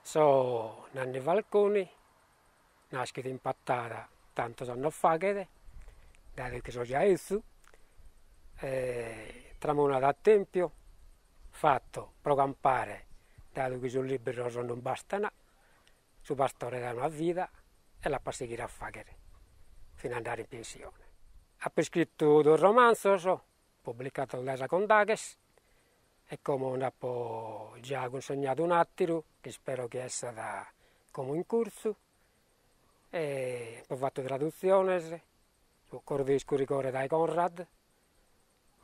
So Nanni Falconi, nascito in Pattara tanto anni fa, dato che sono già esso, tramonato a Tempio, fatto pro campare, dato che sono libero non bastano, su pastore da una vita e la seguire a fare fino ad andare in pensione. Ha scritto due romanzi, pubblicato da Condages, e come ho già consegnato un altro, che spero che sia come in corso, e ho fatto traduzioni su Cordisco Ricore da Conrad,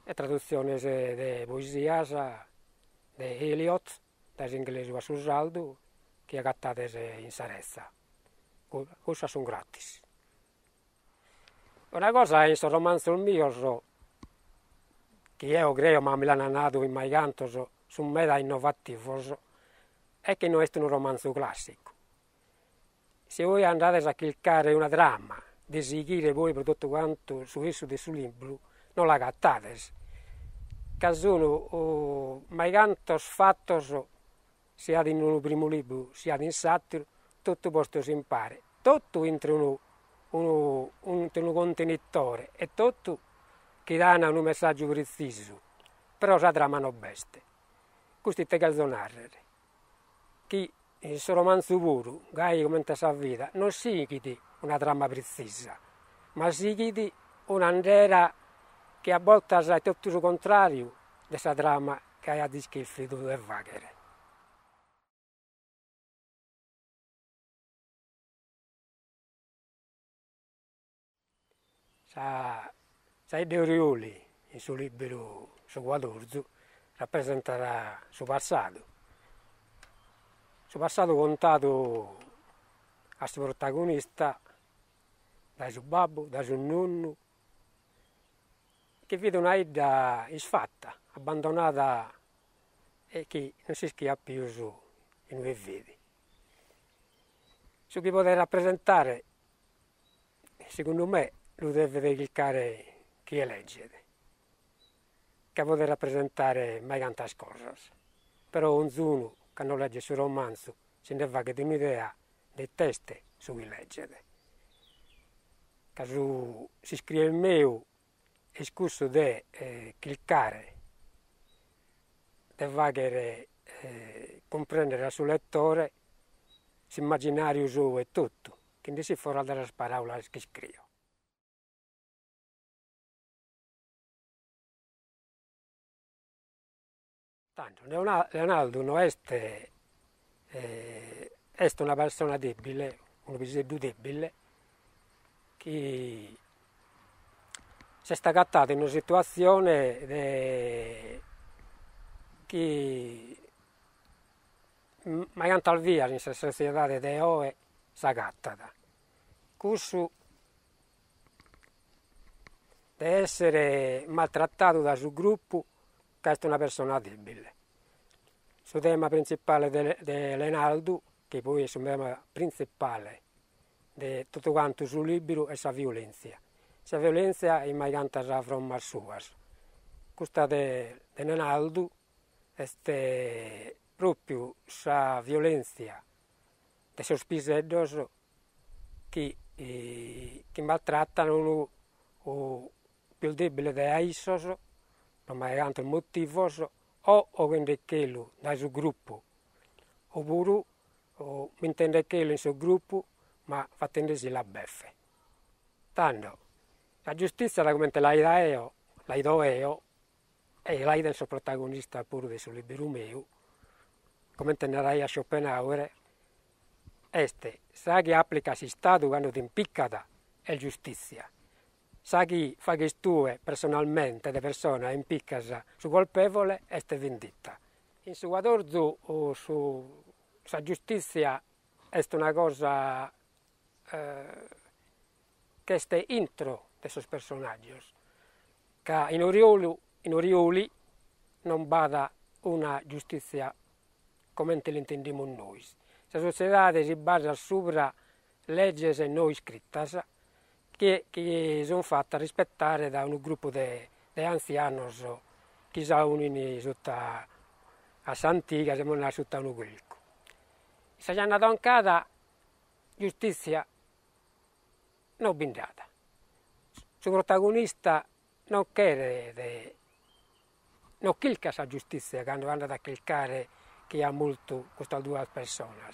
e traduzioni di poesia di Eliot, dall'inglese a Susaldo, che ha gattato in Sarezza. Queste sono gratis. Una cosa in questo romanzo mio, che io credo, ma mi l'hanno dato in mai canto, su me da innovativo, è che non è un romanzo classico. Se voi andate a cliccare una trama, di seguire voi per tutto quanto su esso del suo libro, non la cattate. Che sono mai canto fatti, sia in un primo libro, sia in satiro, tutto posto si impara. Tutto entro un contenitore e tutto che danno un messaggio preciso, però la trama non beste. Questo è calzonare. Chi in questo romanzo puro, che commenta la vita, non si chiede una trama precisa, ma si chiede un'andera che a volte è tutto il contrario di questa trama che ha descritto e vaghere. Sai De Orioli, il suo libro su 14, rappresenterà il suo passato. Il suo passato contato a questo protagonista da suo babbo, da suo nonno, che vede una vita isfatta, abbandonata e che non si schia più su in due vedi. Su chi può rappresentare, secondo me, lo deve cliccare chi legge, che può rappresentare mai tante cose. Però ognuno che non legge il suo romanzo se ne fa che un'idea dei testi su chi legge. Che si scrive il mio discorso di cliccare, di fare comprendere al suo lettore l'immaginario suo e tutto, che non si fuori dalle parole che scrivo. Tanto, Leonardo non è una persona debole, un episodio debole, che si è scattato in una situazione che mai al via in questa società di oggi si è scattata. Questo di essere maltrattato dal suo gruppo, che è una persona debole. Il tema principale di Leonardo, che poi è il tema principale di tutto quanto sul libro, è la violenza. La violenza è mai tanta from suas. Questa di Leonardo è proprio la violenza dei suoi piseddos che maltrattano il più debole dei essos, non mai tanto il motivo, o quindi quello dal suo gruppo, oppure intende quello in suo gruppo, ma facendosi la beffe. Tanto, la giustizia la come la do io, e la il suo protagonista pure del suo libro mio, come tenerai a Schopenhauer, sa che applica si Stato quando ti impiccata è giustizia. Sa chi fa che tu personalmente le persone impiccano su colpevole è vendetta. In suo guadorzo o su la giustizia è una cosa che è intro di questi personaggi, che in Orioli non vada una giustizia come l'intendiamo noi. La società si basa sopra leggi e non scritte che sono fatte rispettare da un gruppo di anziani che sono uniti sotto a Santiga, siamo sotto un gruppo. Se gli hanno ancora giustizia non bindata. Il protagonista non chiede, non kilka sa giustizia quando vanno a cliccare che ha molto queste due persone,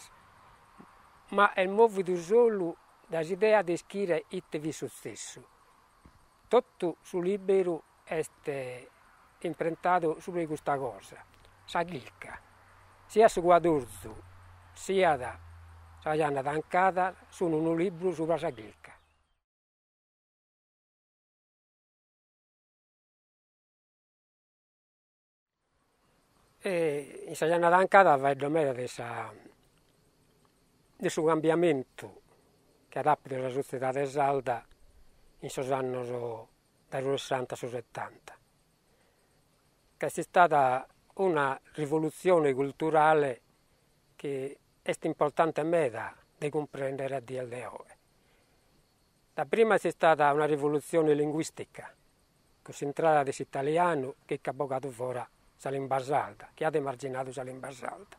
ma è movido solo dall'idea di scrivere il viso stesso. Tutto sul libero è improntato su questa cosa, sa clicca, sia su Guadurzu, sia da Gianna D'Ancada, sono un libro sulla Saghilca. E in Gianna D'Ancada vedo meglio di questo cambiamento che ha dato la società salda in questi anni dai 60 ai 70, che è stata una rivoluzione culturale che è importante di comprendere a dia di oggi. La prima è stata una rivoluzione linguistica, concentrata dell'italiano che ha pocato fuori la lingua sarda, che ha demarginato la lingua sarda.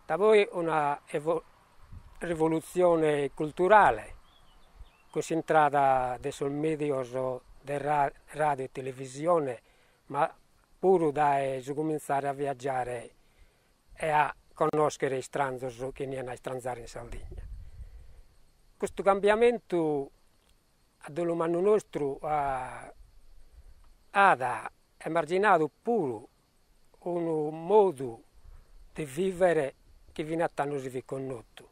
Da poi una rivoluzione culturale, concentrata sul medio di radio e televisione, ma pure da cominciare a viaggiare e a conoscere i stranieri che vengono a stranzare in Sardegna. Questo cambiamento dell'umano nostro ha emarginato pure un modo di vivere che viene a noi riconosciuto,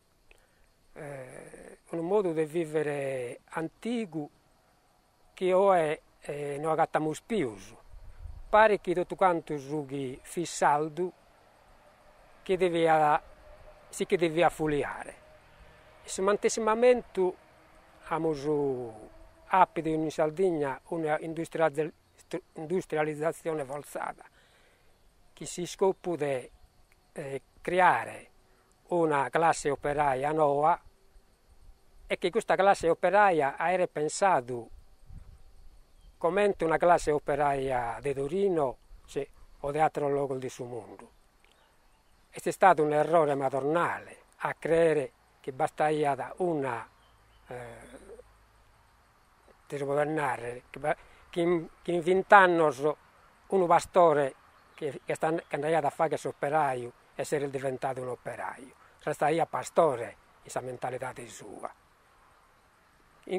un modo di vivere antico che oggi non abbiamo più. Pare che tutto quanto sughi fissaldo che devia foliare. E se mantessimamente abbiamo appido in Sardegna una industrializzazione forzata che si scopo di creare una classe operaia nuova e che questa classe operaia era pensato come una classe operaia di Torino o di altro luogo del suo mondo. È stato un errore madornale a credere che bastaia una per governare, che in 20 anni un pastore che andava a fare questo operaio essere diventato un operaio, restaia pastore in questa mentalità sua.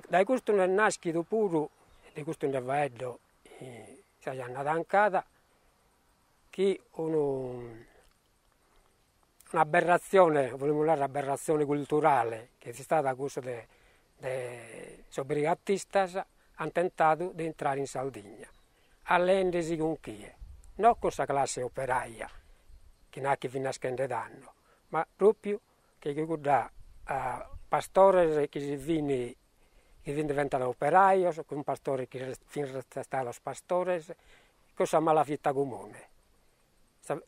Da questo ne è nascito pure, di questo ne vedo in Gianna D'Ancada, che un'aberrazione, vogliamo dire un'aberrazione culturale che è stata a causa dei brigatistas, hanno tentato di entrare in Sardegna, all'endesi con chi è, non con questa classe operaia che non è che viene a scendere danno, ma proprio che da pastore che viene diventano operaio, con pastori che fino a stare pastore, questa malavita comune.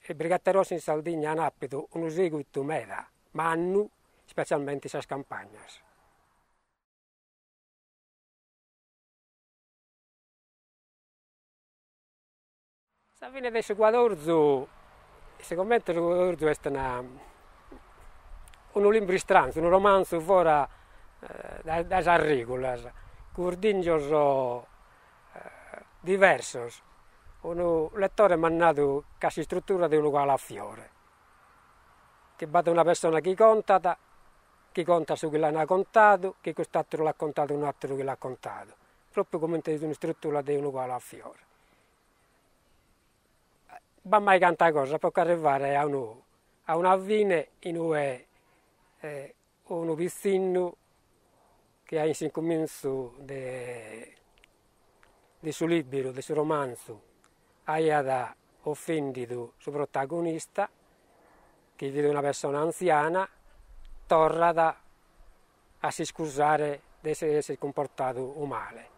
I brigaterosi in Sardegna hanno avuto un seguito meda, ma hanno specialmente le campagne. Se viene adesso Guadurzu, secondo me Guadurzu è un libro strano, un romanzo fuori dalle regole, con ordini diversi. Un lettore mi ha dato quasi struttura di un uguale a fiore, che batte una persona che conta su chi l'ha contato, che quest'altro l'ha contato un altro che l'ha contato, proprio come una struttura di un uguale a fiore. Ma mai tanta cosa può arrivare a una fine in cui un vicino che ha in comienzo del suo libro, del suo romanzo, ha offendito il suo protagonista, che vede una persona anziana, torna a si scusare di essere comportato male.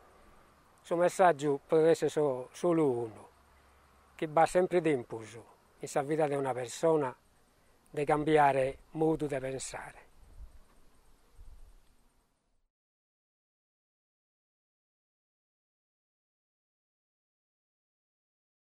Il suo messaggio può essere solo uno, che va sempre d'impulso in vita di una persona di cambiare modo di pensare.